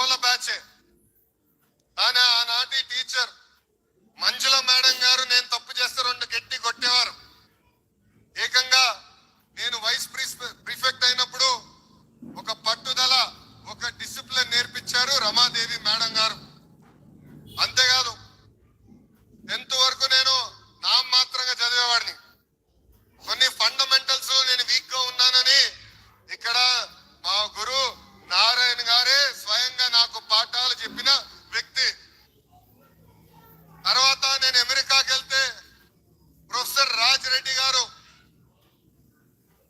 మనోళ్ళ బ్యాచే. కానీ ఆనాటి టీచర్ మంజుల మేడం గారు నేను తప్పు చేస్తే 2 గట్టి కొట్టేవారు. ఏకంగా నేను వైస్ ప్రిఫెక్ట్ అయినప్పుడు ఒక పట్టుదల, ఒక డిసిప్లిన్ నేర్పించారు రమాదేవి మేడం గారు. అంతేకాదు 10th వరకు నేను నామమాత్రంగా చదివేవాడిని. కొన్ని ఫండమెంటల్స్ నేను వీక్ గా ఉన్నానని ఇక్కడ మా గురు నారాయణ గారే స్వయంగా నాకు పాఠాలు చెప్పిన వ్యక్తి. తర్వాత నేను అమెరికాకి వెళ్తే ప్రొఫెసర్ రాజ్ రెడ్డి గారు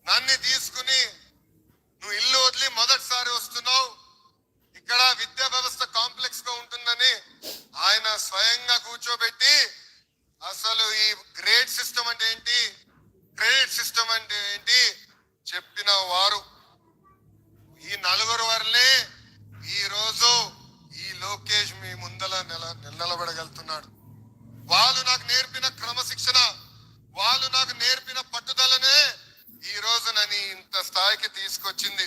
నన్ను తీసుకుని, నువ్వు ఇల్లు వదిలి మొదటిసారి వస్తున్నావు, ఇక్కడ విద్యా వ్యవస్థ కాంప్లెక్స్ గా ఉంటుందని ఆయన స్వయంగా కూర్చోబెట్టి అసలు ఈ గ్రేడ్ సిస్టమ్ అంటే ఏంటి, క్రెడిట్ సిస్టమ్ అంటే ఏంటి చెప్పిన వారు. ఈ 4 వరలే ఈ రోజు ఈ లోకేష్ మీ ముందల నిలబడగలుగుతున్నాడు. వాళ్ళు నాకు నేర్పిన క్రమశిక్షణ, వాళ్ళు నాకు నేర్పిన పట్టుదలనే ఈ రోజు నన్ను ఇంత స్థాయికి తీసుకొచ్చింది.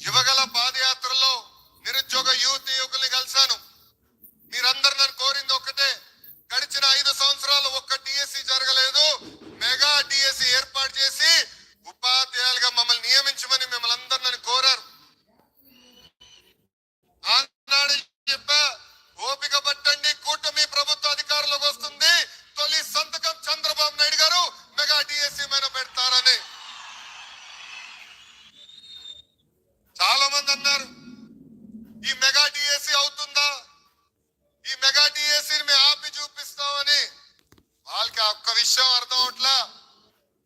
యువగల పాదయాత్రలో నిరుద్యోగ యువకుల్ని కలిశాను. మీరందరూ నన్ను కోరింది ఒక్కటే, గడిచిన 5 సంవత్సరాలు ఒక్క డిఎస్సి జరగలేదు. మెగా డిఎస్సి ఏర్పాటు చేసి ఉపాధ్యాయులుగా మమ్మల్ని నియమించమని మిమ్మల్ని అందరూ నన్ను కోరారు. ఆనాడు చెప్పా, ఓపిక పట్టండి, కూటమి ప్రభుత్వ అధికారంలోకి వస్తుంది, తొలి సంతకం చంద్రబాబు నాయుడు గారు మెగా డిఎస్సి మీద పెడతారని. చాలా మంది అన్నారు ఈ మెగా డిఎస్సి అవుతుందా, ఈ మెగా డిఎస్సిని మేము ఆపి చూపిస్తామని. వాళ్ళకి ఒక్క విషయం అర్థం అవట్లా.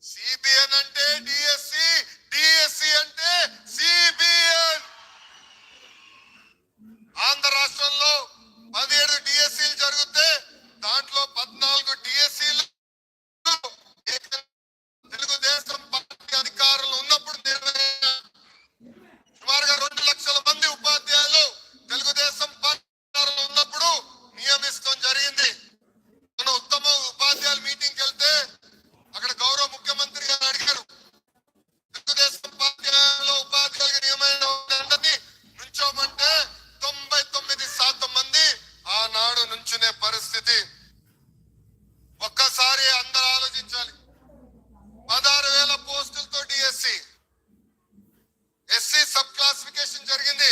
సిబిఎన్ అంటే డిఎస్సి, డిఎస్సి అంటే సిబిఎన్. ఆంధ్ర రాష్ట్రంలో 17 డిఎస్సీలు జరిగితే దాంట్లో 14 డిఎస్సీలు తెలుగుదేశం పార్టీ అధికారులు ఉన్నప్పుడు సుమారుగా 2 లక్షల మంది ఉపాధ్యాయులు తెలుగుదేశం పార్టీ ఉన్నప్పుడు నియమిస్తాం జరిగింది. మన ఉత్తమ ఉపాధ్యాయుల మీటింగ్కి వెళ్తే అక్కడ గౌరవ ముఖ్యమంత్రి గారు అడిగారు, తెలుగుదేశం పార్టీలో ఉపాధ్యాయులుగా నియమైన అందరినీ నుంచోమంటే 99% మంది ఆనాడు నుంచునే పరిస్థితి. ఒక్కసారి అందరూ ఆలోచించాలి. 16,000 పోస్టులతో డిఎస్సి, ఎస్సీ సబ్ క్లాసిఫికేషన్ జరిగింది.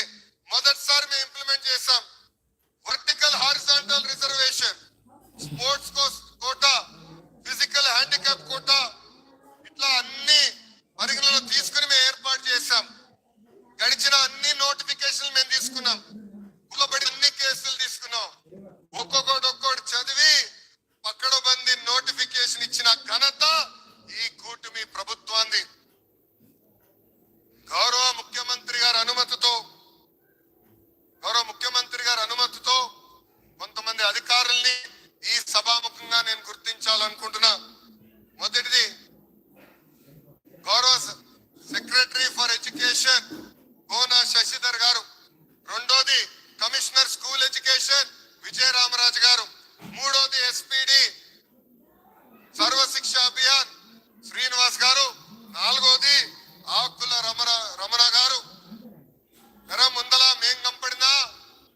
మొదటిసారి మేము ఇంప్లిమెంట్ చేశాం. Vertical horizontal reservation, sports quota, physical handicap quota, ఇట్లా అన్ని పరిగణలో తీసుకుని మేము ఏర్పాటు చేశాం. గడిచిన అన్ని నోటిఫికేషన్లు మేము తీసుకున్నాం. కులబడి అన్ని కేసులు తీసుకున్నాం. ఒక్కొక్కటి చదివి పక్కడబంది నోటిఫికేషన్ ఇచ్చిన ఘనత ఈ కూటమి ప్రభుత్వాన్ని. గౌరవ ముఖ్యమంత్రి గారి అనుమతితో కొంతమంది అధికారుల్ని ఈ సభాముఖంగా నేను గుర్తించాలనుకుంటున్నా. మొదటిది గౌరవ secretary for education Kona Shashidhar గారు, రెండోది కమిషనర్ స్కూల్ ఎడ్యుకేషన్ విజయరామరాజు గారు, మూడోది ఎస్పీడి సర్వశిక్ష అభియాన్ శ్రీనివాస్ గారు, నాలుగోది ఆకుల రమణ గారు. తెర ముందల మేం కంపడినా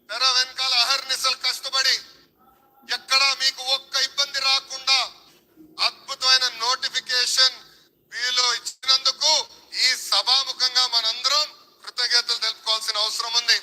తెర వెనకాల అహర్నిశలు కష్టపడి ఎక్కడా మీకు ఒక్క ఇబ్బంది రాకుండా అద్భుతమైన నోటిఫికేషన్ వీళ్ళు ఇచ్చినందుకు ఈ సభాముఖంగా మనందరం కృతజ్ఞతలు తెలుపుకోవాల్సిన అవసరం ఉంది.